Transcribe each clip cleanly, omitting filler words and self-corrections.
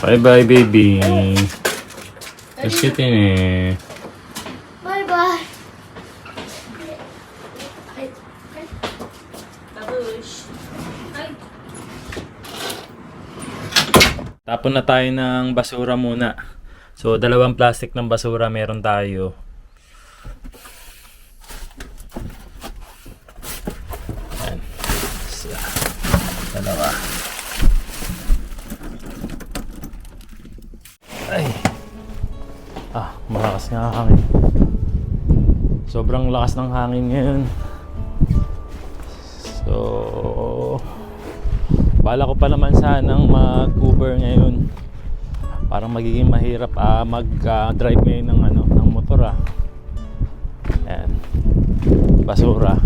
Bye-bye, baby. Let's get in eh. Bye-bye. Babush. Ay. Tapon na tayo ng basura muna. So, 2 plastic ng basura meron tayo. Ayan. Isa. 2. Ay. Malakas nga ang hangin. Sobrang lakas ng hangin ngayon. So, bala ko pa naman sanang mag-Uber ngayon. Parang magiging mahirap mag-drive ngayon ng motor Ayan. Basura.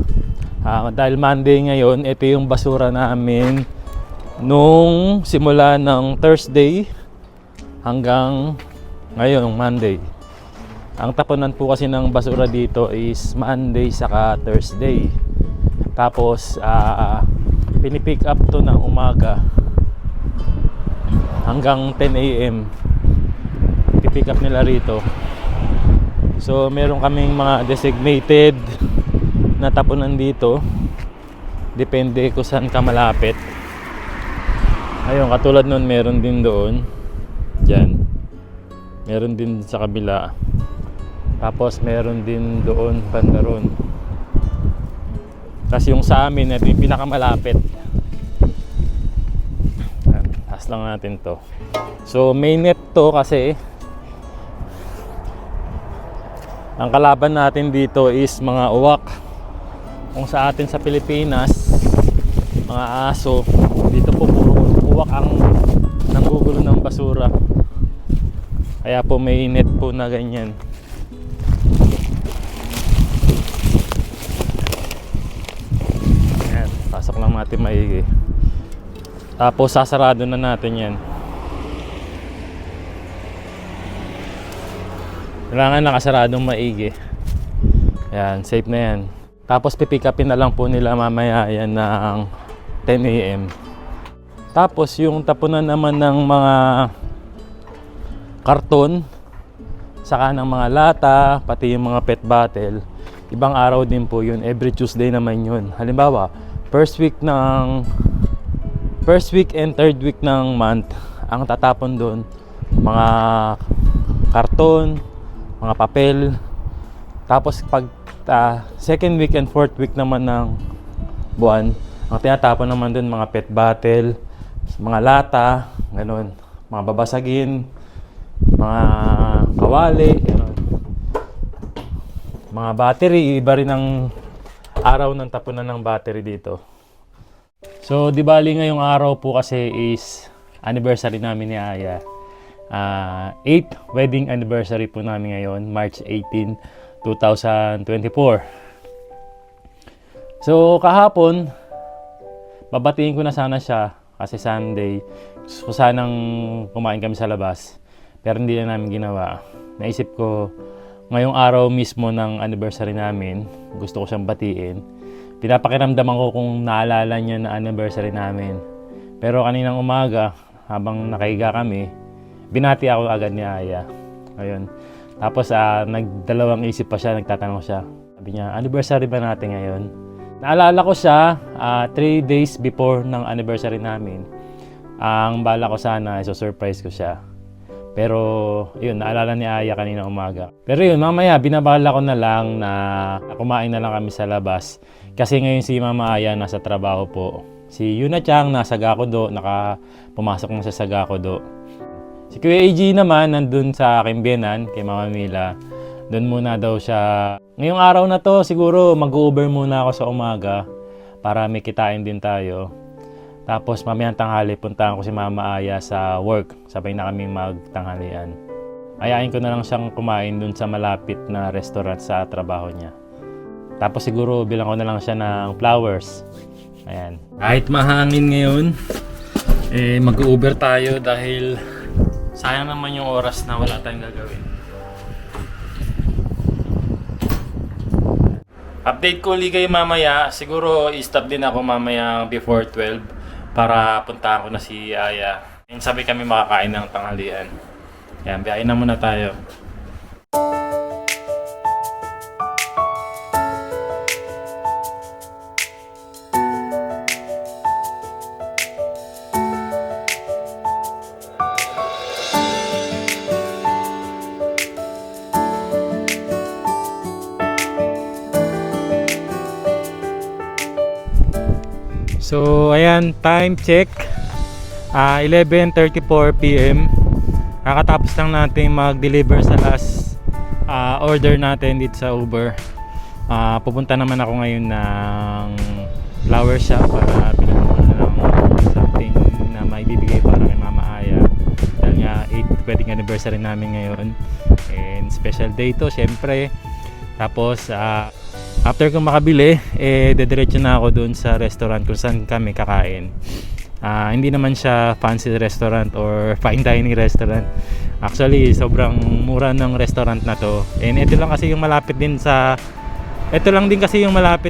Dahil Monday ngayon, ito yung basura namin nung simula ng Thursday hanggang ngayon, Monday. Ang tapunan po kasi ng basura dito is Monday saka Thursday. Tapos pinipick up to ng umaga hanggang 10 AM. Pipick up nila rito. So meron kaming mga designated na tapunan dito. Depende kung saan ka malapit. Ayun, katulad nun meron din doon. Diyan. Meron din sa kabila. Tapos meron din doon banda ron. Kasi yung sa amin, ito yung pinakamalapit. Taas lang natin to. So may net to kasi ang kalaban natin dito is mga uwak. Kung sa atin sa Pilipinas, mga aso, dito po puro uwak ang nanggugulo ng basura. Kaya po may net po na ganyan. Ayan, pasok lang natin maigi. Tapos sasarado na natin yan. Kailangan nakasaradong maigi. Ayan, safe na yan. Tapos pipick upin na lang po nila mamaya yan ng 10 AM. Tapos yung tapunan naman ng mga karton, saka ng mga lata, pati yung mga pet bottle, ibang araw din po yun. Every Tuesday naman yun. Halimbawa, first week and third week ng month, ang tatapon doon mga karton, mga papel. Tapos pag second week and fourth week naman ng buwan, ang tinatapon naman doon mga pet bottle, mga lata, ganun, mga babasagin, mga kawali, ganun. Mga battery, iba rin ang araw ng tapunan ng battery dito. So, di bali ngayong araw po kasi is anniversary namin ni Aya. 8th wedding anniversary po namin ngayon, March 18, 2024. So, kahapon, babatiin ko na sana siya kasi Sunday. Gusto ko sanang kumain kami sa labas. Pero hindi na namin ginawa. Naisip ko, ngayong araw mismo ng anniversary namin, gusto ko siyang batiin. Pinapakiramdaman ko kung naalala niya na anniversary namin. Pero kaninang umaga, habang nakahiga kami, binati ako agad ni Aya. Ayun. Tapos nagdalawang isip pa siya, nagtatanong siya. Sabi niya, anniversary ba natin ngayon? Naalala ko siya 3 days before ng anniversary namin. Ang bala ko sana, surprise ko siya. Pero yun, naalala ni Aya kanina umaga. Pero yun, mamaya binabala ko na lang na kumain na lang kami sa labas. Kasi ngayon si Mama Aya nasa trabaho po. Si Yuna Chang nasa Gakudo, pumasok na siya sa Gakudo. Si Kuya AG naman nandun sa aking biyenan, kay Mama Mila. Doon muna daw siya. Ngayong araw na to, siguro mag-Uber muna ako sa umaga para may kitain din tayo. Tapos mamayang tanghali, puntahan ko si Mama Aya sa work. Sabay na kaming magtanghalian. Ayain ko na lang siyang kumain dun sa malapit na restaurant sa trabaho niya. Tapos siguro bilang ko na lang siya ng flowers. Ayan. Kahit mahangin ngayon, mag-Uber tayo dahil sayang naman yung oras na wala tayong gagawin. Update ko ulit kayo mamaya. Siguro i-stop din ako mamaya before 12 para puntahan ko na si Aya. And sabi kami makakain ng tanghalian. Yan, biyahin na muna tayo. So, ayan, time check. 11:34 PM. Kakatapos lang natin mag-deliver sa last order natin dito sa Uber. Pupunta naman ako ngayon ng flower shop para bilhin muna ng something na maibibigay para kay Mama Aya. Dahil nga 8th wedding anniversary namin ngayon. And special day to, syempre. Tapos, after kong makabili, dediretso na ako dun sa restaurant kung saan kami kakain. Hindi naman siya fancy restaurant or fine dining restaurant. Actually, sobrang mura ng restaurant na to. And ito lang kasi yung malapit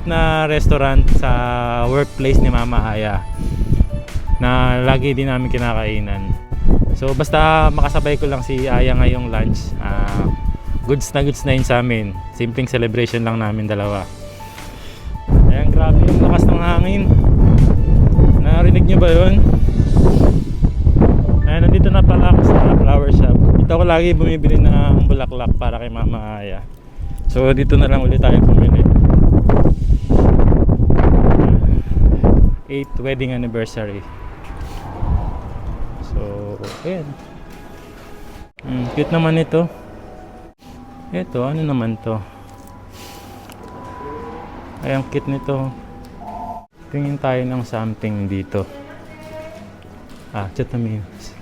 na restaurant sa workplace ni Mama Aya na lagi din namin kinakainan. So basta makasabay ko lang si Aya ngayong lunch, goods na yun sa amin. Simpleng celebration lang namin dalawa. Ayan, grabe yung lakas ng hangin. Narinig nyo ba yun? Ayan, nandito na pala ako sa flower shop. Dito ako lagi bumibili ng bulaklak para kay Mama Aya. So dito na lang ulit tayo bumili. 8th wedding anniversary. So, ayan. Cute naman ito. Ito, ano naman to? Ay, ang cute nito. Tingin tayo ng something dito. Chatamis.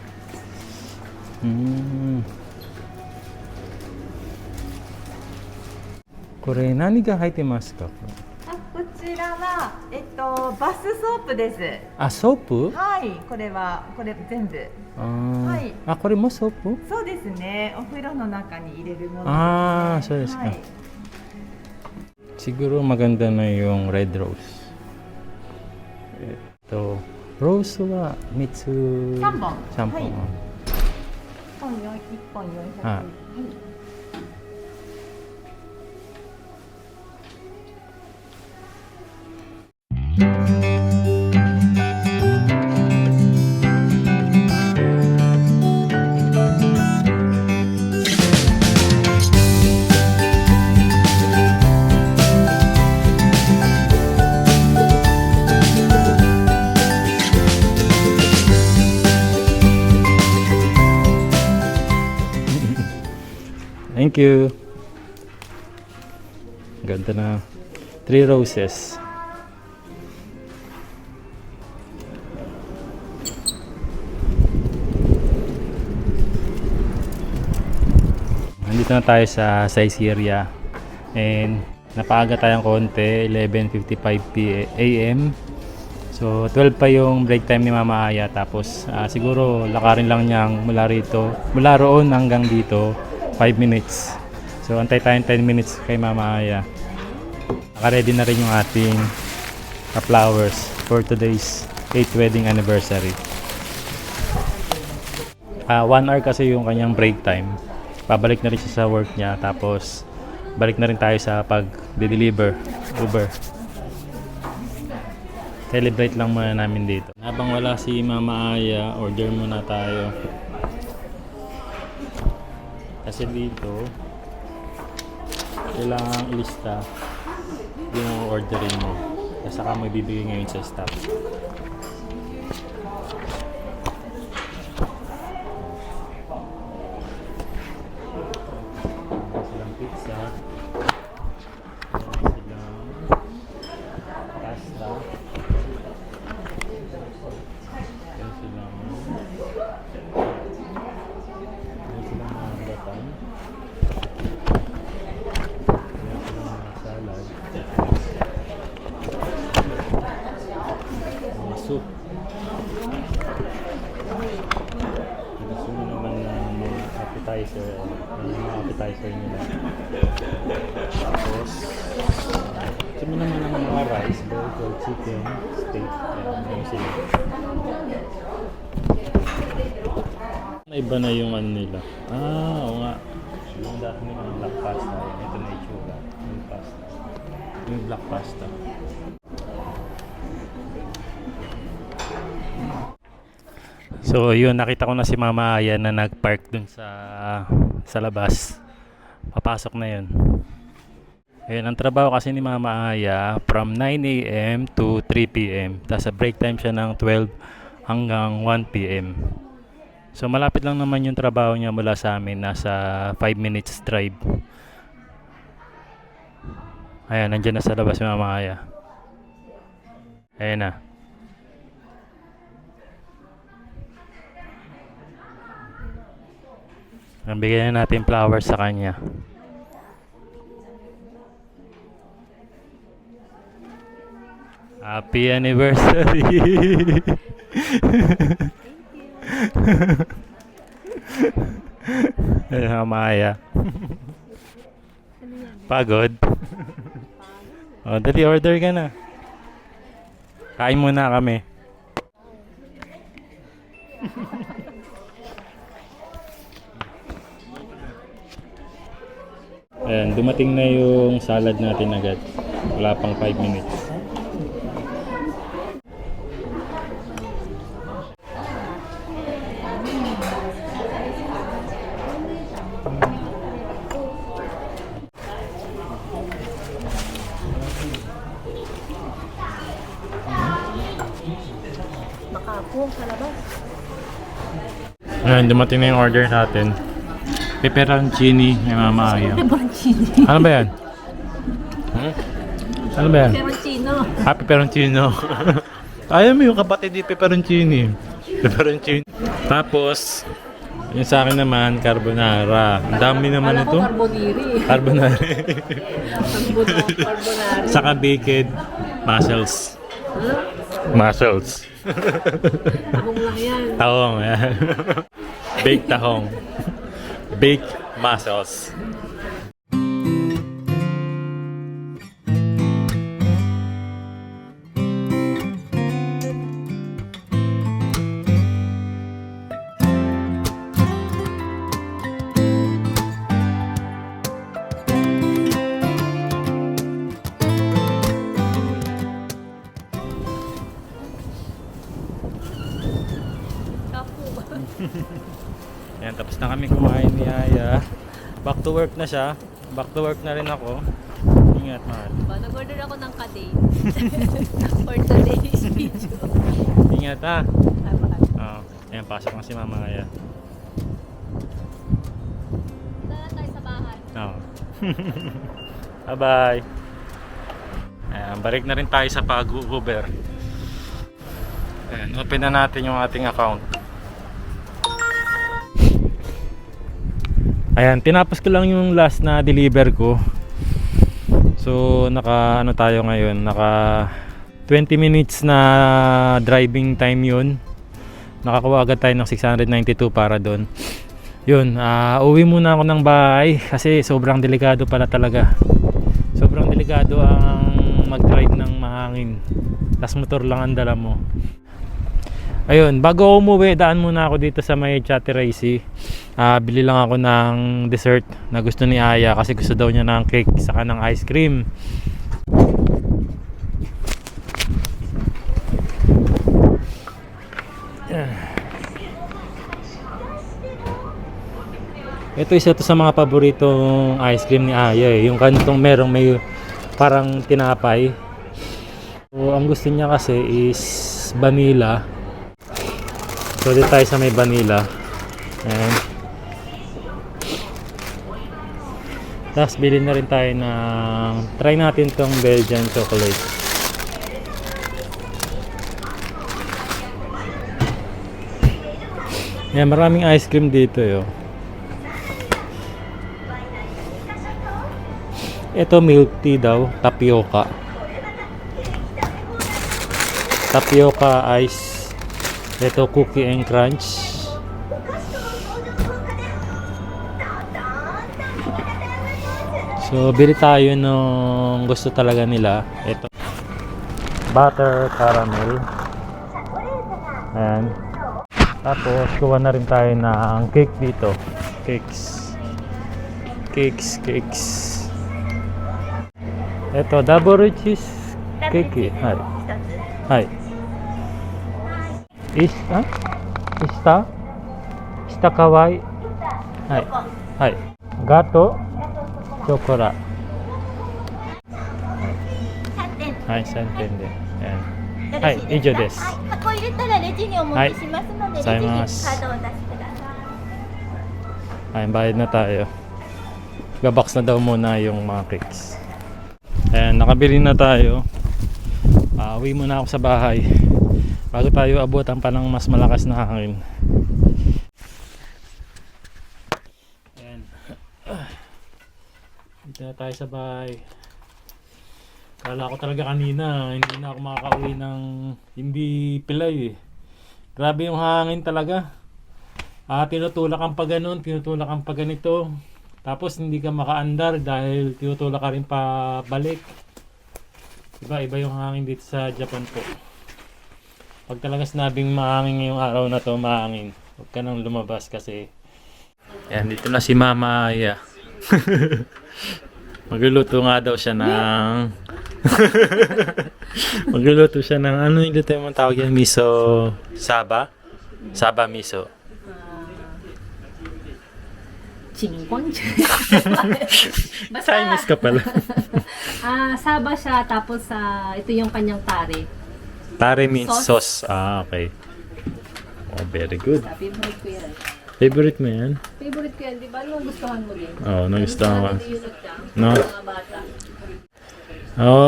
これ何が入ってますか？こちらは、バスソープです。ソープ？はい、これ全部。はい。これもソープ？そうですね。お風呂の中に入れるものですね。そうですか。はい、Siguro maganda na yung red rose. Rose は3つ。3本。 3本。はい、1本400円。はい。Thank you. Ganda na. 3 roses. Nandito na tayo sa Saizeriya. And napaaga tayong konti, 11:55 AM. So 12 pa yung break time ni Mama Aya. Tapos siguro lakarin lang niyang mula roon hanggang dito 5 minutes. So antay tayong 10 minutes kay Mama Aya. Naka-ready na rin yung ating flowers for today's 8th wedding anniversary. 1 hour kasi yung kanyang break time. Pabalik na rin siya sa work niya. Tapos balik na rin tayo sa pag-deliver Uber. Celebrate lang muna namin dito. Habang wala si Mama Aya, order muna tayo. Kasi dito, kailangan ilista yung orderin mo. Kasi saka mo ibibigay ngayon sa staff. Silang pizza. Silang pasta. Silang batan. Salad. Soup. Gusto mo naman ng mga appetizer. Yung mga appetizer nila. Tapos, gusto mo naman ng mga rice, burger, chicken, steak. Ayan, meron sila. Iba na yung ano nila. Oo nga. Yung dati nila black pasta. Ito na itsura. Yung pasta. Yung black pasta. So yun, nakita ko na si Mama Aya na nag-park dun sa labas. Papasok na yun. Ayun, ang trabaho kasi ni Mama Aya from 9 a.m. to 3 p.m. Tapos sa break time siya ng 12 hanggang 1 p.m. So malapit lang naman yung trabaho niya mula sa amin, nasa 5 minutes drive. Ayan, nandiyan na sa labas si Mama Aya. Ayan na. Bigyan na natin flowers sa kanya. Happy anniversary! Ayan, Maya. Pagod? O, dali, order ka na. Kain muna kami. Ayan, dumating na yung salad natin agad. Wala pang 5 minutes. Makapong sa labas. Ayan, dumating na yung order natin. Pepperoncini ni Mama Aya. Pepperoncini. Ano ba yan? Ano ba yan? Pepperoncino. Pepperoncino. Ayaw mo yung kapatid ni Pepperoncini. Pepperoncini. Tapos, yung sa akin naman, carbonara. Ang dami naman Kala ko ito. carboniri. Carbonara. Carbonari. Saka baked mussels. Mussels. Tahong lang yan. Tahong. Yan. Baked tahong. Baked mussels. Yan, tapos na kami kumain ni Aya. Back to work na siya. Back to work na rin ako. Ingat, mahal. Nag-order ako ng kade. For today's video. Ingat, ha. Oo. Ayan, pasok na si Mama Aya. Tara tayo sa bahay. Oo. Bye-bye. Ayan, balik na rin tayo sa pag-Uber. Ayan, open na natin yung ating account. Ayan, tinapos ko lang yung last na deliver ko. So, naka ano tayo ngayon, naka 20 minutes na driving time yun. Nakakuha agad tayo ng 692 para doon. Yun, uwi muna ako ng bahay kasi sobrang delikado pala talaga. Sobrang delikado ang mag-drive ng mahangin. Tas motor lang ang dala mo. Ayun, bago ako umuwi, daan muna ako dito sa may Chateraisi. Bili lang ako ng dessert na gusto ni Aya kasi gusto daw niya ng cake saka ng ice cream. Ito isa to sa mga paboritong ice cream ni Aya eh. Yung kanitong merong may parang tinapay. So, ang gusto niya kasi is vanilla. So dito tayo sa may vanilla. Ayan. Tapos bilhin na rin tayo ng try natin tong Belgian chocolate. Ayan, maraming ice cream dito yo. Ito milk tea daw, tapioca. Tapioca ice. Ito cookie and crunch. So bili tayo nung gusto talaga nila. Ito butter caramel. Ayan. Tapos kuha na rin tayo ng cake dito. Cakes. Ito, double cheese cake. Hai. Hai. Ista kawai. Hai. Hai. Gato. Chokora. Hai, 3点で。はい、以上です。箱入れたらレジにお持ちしますので、レジにカードをお出しください。 Ay, bayad na tayo. Gabox na daw muna yung mga cakes. Ayan, nakabili na tayo. Uwi muna ako sa bahay bago tayo abutan pa ng mas malakas na hangin. Ayan. Dito na tayo sa bahay. Kala ko talaga kanina hindi na ako makakauwi ng hindi pilay eh. Grabe yung hangin talaga. Tinutulak ang pa ganun, tinutulak ang pa ganito. Tapos hindi ka makaandar dahil tinutulak ka rin pa balik. Iba yung hangin dito sa Japan po. Pag talaga sinabing mahangin ngayong araw na to, mahangin. Huwag ka nang lumabas kasi. Ayan, dito na si Mama Aya. Magluluto nga daw siya ng... Magluluto siya ng ano yung luto yung tawag yan? Miso... Saba? Saba miso. Chingon? Chinese ka pala. Saba siya, tapos ito yung kanyang tare. Tare means sauce. Okay. Oh, very good. Favorite ko yan. Favorite mo yan? Favorite ko yan, di ba? Anong gustuhan mo din? Oo, nagustuhan ko. No? Mga bata.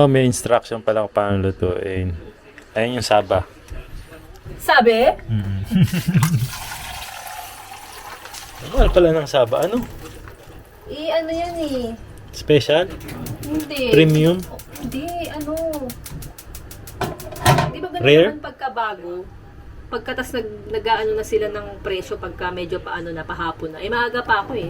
May instruction pala kung paano lutuin. Ayun yung saba. Sabi? Mahal pala ng saba. Ano? Ano yan eh? Special? Hindi. Premium? Hindi, ano? Di ba ganun Rare? naman pagkabago? Pagkatas nag-aano na sila ng presyo pagka medyo paano na, pahapon na. Maaga pa ako eh.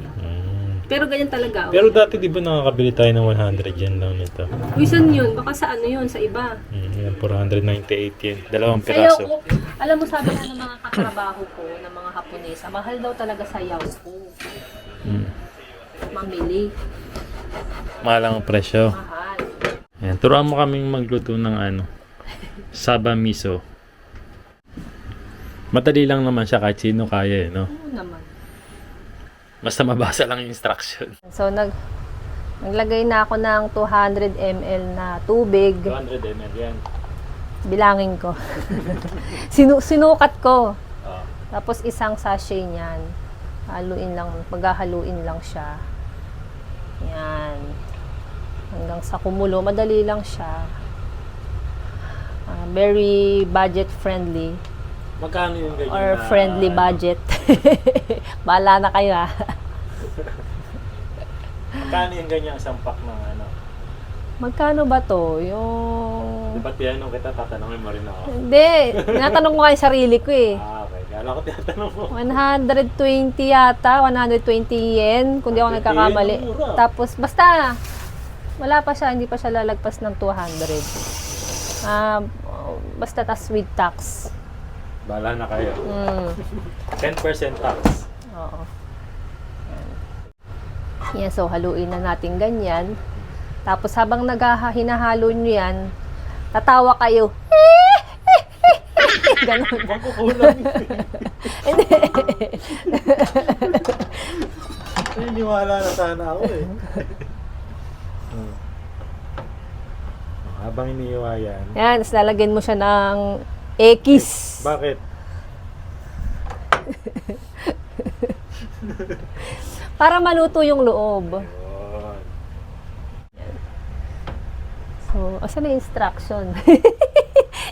Pero ganyan talaga. Pero dati di ba nakakabili tayo ng 100 yen lang nito? Wisan yun, baka sa ano yun, sa iba. Yan, 498 yen. Dalawang Sayaw piraso. ko, alam mo sabi na ng mga katrabaho ko, ng mga Haponesa, mahal daw talaga sayaw ko. Mamili. Mahal ang presyo. Mahal. Yan, turuan mo kaming magluto ng saba miso. Madali lang naman siya kahit sino kaya no? Ano naman. Basta mabasa lang yung instruction. So, naglagay na ako ng 200 ml na tubig. 200 ml yan. Bilangin ko. Sinukat ko. Tapos isang sachet niyan. Paghahaluin lang siya. Yan. Hanggang sa kumulo. Madali lang siya. Very budget friendly. Magkano yung ganyan Or friendly budget. Bahala na kayo Magkano yung ganyan sampak ng Magkano ba to? Yung... Diba tinanong kita, tatanungin mo rin ako. Hindi. Tinatanong ko kay sarili ko eh. Okay. Kala ko tinatanong mo. 120 yata. 120 yen. Kung di ako nagkakamali. Mura. Tapos, basta. Wala pa siya. Hindi pa siya lalagpas ng 200. Basta tas with tax. Bahala na kayo. 10% tax. Oo. Yan. So, haluin na natin ganyan. Tapos habang hinahalo nyo yan, tatawa kayo. Ganon. Magkukulang. Hindi. Niwala na sana ako eh. Habang iniiwa yan. Yan, tapos lalagyan mo siya ng X. Bakit? Para maluto yung loob. So, asan na yung instruction?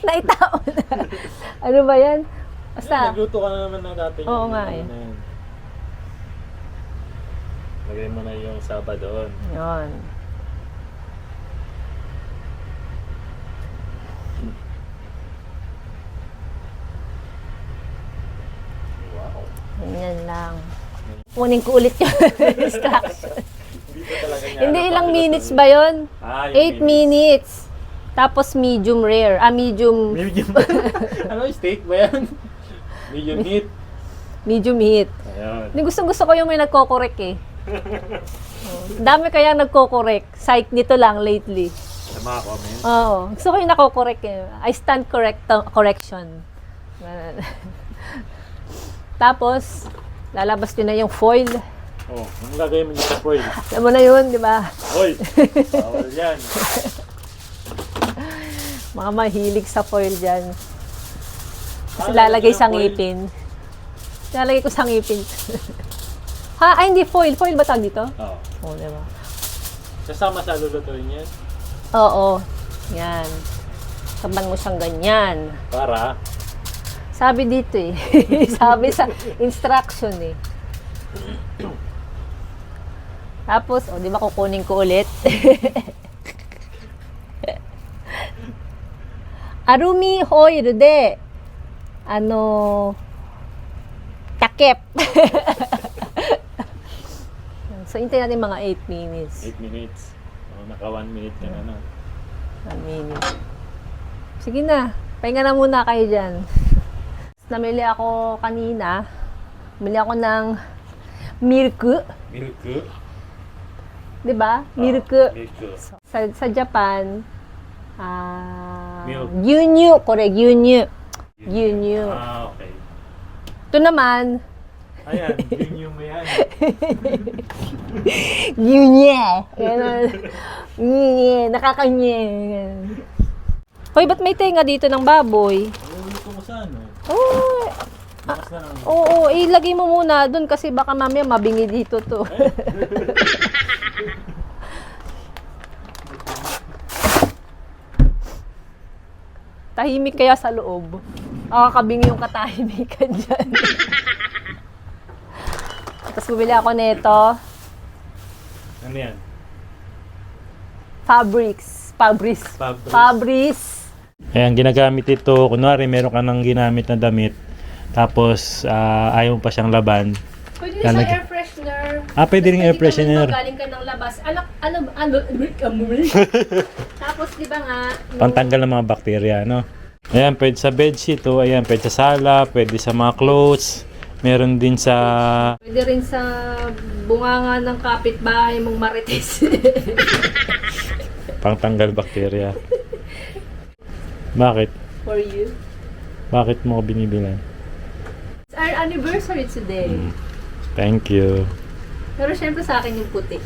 Naitao na. Ano ba yan? Basta. Nagluto ka na naman ng dati. Oo nga eh. Lagay mo na yung saba doon. Yan. Wow. Ganyan lang. Kunin ko ulit yung instruction. Hindi ilang minutes ba yun? 8 minutes. Tapos medium rare. Medium. Medium. Ano, steak ba yan? Medium meat. Medium heat. Ayun. Hindi gusto ko yung may nagko-correct eh. Dami kaya nagko-correct. Psych nito lang lately. Sa mga comments. Oo. Gusto ko yung nako-correct eh. I stand correction. Tapos, lalabas nyo na yung foil. Oh, ang gagawin mo niya sa foil. Alam mo na yun, di ba? Hoy! Bawal yan. Mga mahilig sa foil dyan. Kasi Ah, lalagay lalagyan sa ng foil? ngipin. Lalagay ko sa ngipin. Ha? Ay, hindi foil. Foil ba tawag dito? Oo. Oo, di ba? Kasama sa lulutuin yan. Oo. Yan. Saban mo siyang ganyan. Para? Sabi dito eh. Sabi sa instruction eh. Tapos, di ba kukunin ko ulit? Arumi hoy de. Takip. So, hintayin natin mga 8 minutes. 8 minutes. Oh, naka 1 minute ka na na. 1 minute. Sige na. Pahinga na muna kayo dyan. Namili ako kanina. Namili ako ng milk. Milk? Diba? Milk. Milk. Sa Japan, Milk. gyunyu. Correct, gyunyu. Gyunyu. Ah, okay. Ito naman, Ayan, yun yung may yan. gyunye. Ganun. Nye, nakakanye. Hoy, ba't may tenga dito ng baboy? Luluto mo sa ano? Oh, Bukas na lang. oo, ilagay mo muna dun kasi baka mamaya mabingi dito to. Tahimik kaya sa loob. Nakakabingi yung katahimikan dyan. Tapos bumili ako nito. Ano yan? Fabrics. Ayan, ginagamit ito. Kunwari, meron ka nang ginamit na damit. Tapos, ayaw mo pa siyang laban. Pwede Lalagyan. sa air freshener. Pwede rin air freshener. Galing ka ng labas. Tapos, di ba nga, Pantanggal ng mga bakterya, no? Ayan, pwede sa bedsheet, oh. Ayan, pwede sa sala, pwede sa mga clothes. Meron din sa... pwede rin sa bunganga ng kapitbahay mong marites. pangtanggal bakterya. Bakit? For you. Bakit mo ko binibilan? It's our anniversary today. Thank you. Pero syempre sa akin yung puti.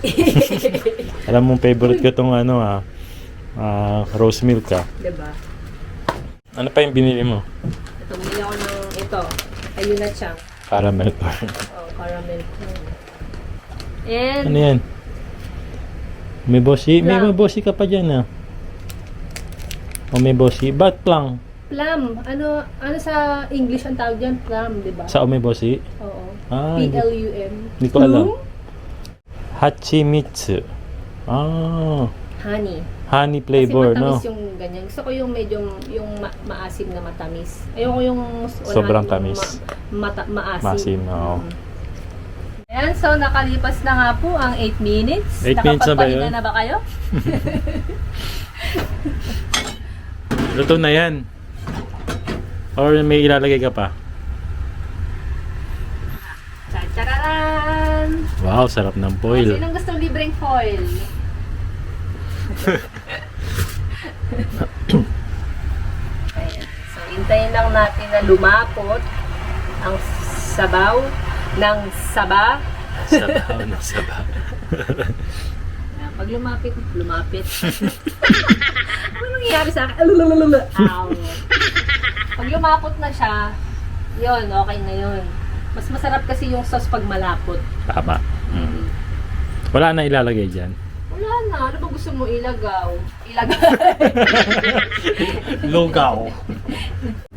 Alam mong favorite ko itong ano rose milk ka. Diba? Ano pa yung binili mo? Ito, bumili ako ng ito. Ayun na siya. Caramel. Oh, caramel. And, Ano yan? May bossy? May Plum. bossy ka pa dyan, ah. O may bossy? Ba't plum? plum. Ano sa English ang tawag dyan? Plum, diba? Sa omegoshi? Oo. Hindi P-L-U-M. ko alam. Hachimitsu. Honey. Honey flavor, Kasi no? matamis yung ganyan. Gusto ko yung medyo maasim na matamis. Ayoko yung Sobrang tamis. Maasim. Maasim, oo. Ayan, so nakalipas na nga po ang 8 minutes. 8 minutes na ba yun? Nakapagpahinga na ba kayo? Luto na yan. Or may ilalagay ka pa? Tararan! Wow, sarap ng foil. Sinong gusto libreng foil? Ayan. So, hintayin lang natin na lumapot ang sabaw ng saba. Sabaw na sabaw. Ayan, pag lumapit. Ano nangyayari sa akin? Ow. Pag lumapot na siya, yun, okay na yun. Mas masarap kasi yung sauce pag malapot. Tama. Wala na ilalagay dyan. Wala na. Ano ba gusto mo ilagaw? Lugaw.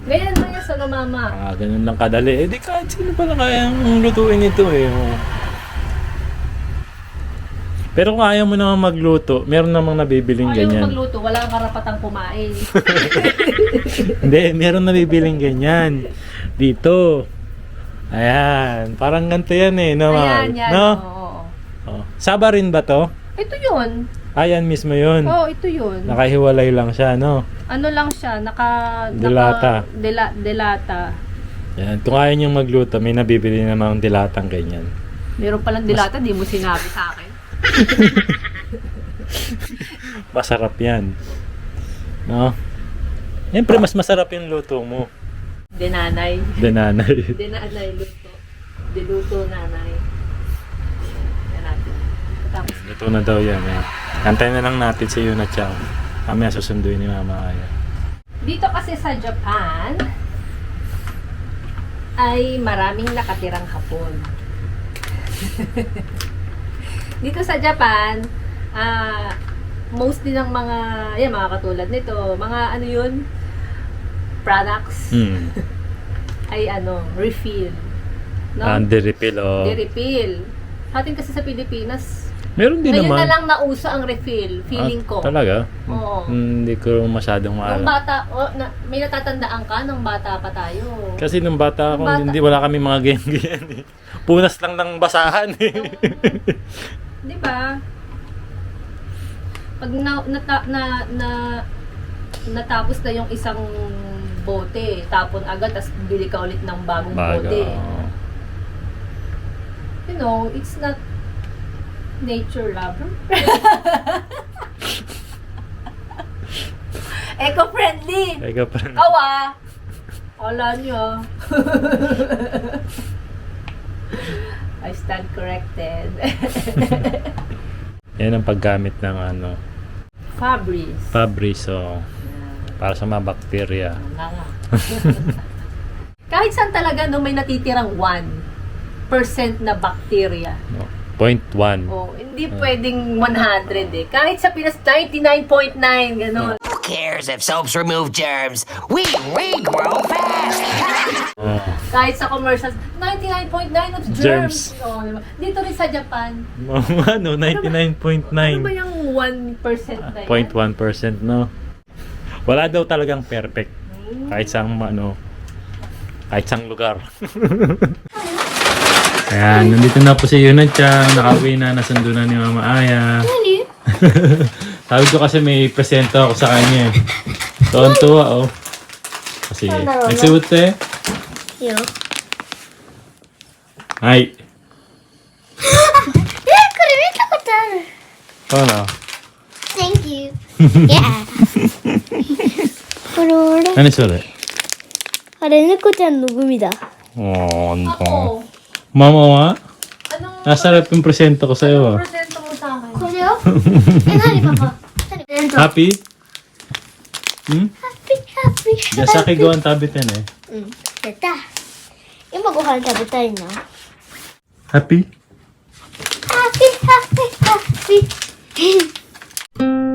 Ganyan lang yan sa mama. Ganun lang kadali. Eh di kahit sino pala kayang lutuin ito eh. Pero kung ayaw mo naman magluto, meron namang nabibiling Ayaw ganyan. magluto, wala kang karapatang kumain. Hindi, meron nabibiling ganyan. Dito. Ayan. Parang ganito yan eh. No, Ayan, yan. No? Oo. Oh. Saba rin ba to? Ito yun. Ayan mismo yun. Oo, ito yun. Nakahiwalay lang siya, no? Ano lang siya, Delata. Delata. Yan. Kung ayaw niyong magluto, may nabibili namang dilatang ganyan. Meron palang dilata, di mo sinabi sa akin. Masarap yan. No? Siyempre, mas masarap yung luto mo. Dinanay. Dinanay. Dinanay luto. Diluto nanay. Yan natin. Tapos, Luto na daw yan. Eh. Antayin na lang natin si Yuna Chow. Kami susunduin ni Mama Aya. dito kasi sa Japan, ay maraming nakatirang Hapon. Dito sa Japan, mostly ng mga, mga katulad nito, mga ano yun, products, ay refill. No? Di-refill, oh. Di-refill. Sa atin kasi sa Pilipinas, Meron din ngayon naman. na lang nauso ang refill, feeling ko. Talaga? Oo. Hindi ko masyadong Nung maalam. bata, may natatandaan ka nung bata pa tayo. Kasi nung bata ako, Nung bata- hindi wala kami mga ganyan eh. Punas lang ng basahan eh. Di ba? Pag natapos na yung isang bote, tapon agad, tapos bili ka ulit ng bagong bote. You know, it's not nature lover. Eco-friendly. Ikaw pa rin. Kawa! Wala niyo. I stand corrected. Yan ang paggamit ng Fabris. Fabriso. Para sa mga bakterya. Nga. Kahit saan talaga may natitirang 1% na bacteria. No. 0.1. Oh, hindi pwedeng 100 eh. Kahit sa Pinas 99.9 gano'n. Who cares if soaps remove germs? We regrow fast! Kahit sa commercials 99.9 of germs. Oh, diba? Dito rin sa Japan. Ano, 99.9. Ano ba yung 1% na yan? 0.1%, no? Wala daw talagang perfect. Kahit sa kahit sa lugar. Ayan, nandito na po si Yuna Chan. Nakauwi na, nasundo na ni Mama Aya. Sabi ko kasi may presento ako sa kanya eh. Tuwan-tuwa, oh. Kasi, nagsuot eh. Yo. Hi. これ見たことある。 Ano? Thank you. Yeah. これ俺 Ano sure? あれ猫ちゃんのグミだ。 Oh, ano to? Ako, Mama, wa? anong Nasarap yung presento ko sa'yo, ah. presento mo sa akin? これよ。え、なにパパ。何ハ Happy? Hmm? ッピーハッピー。 Yasaki go ang tabit yan eh. うん。やった。今ご飯食べたいな。Happy? ハッピーハッピーハッピー。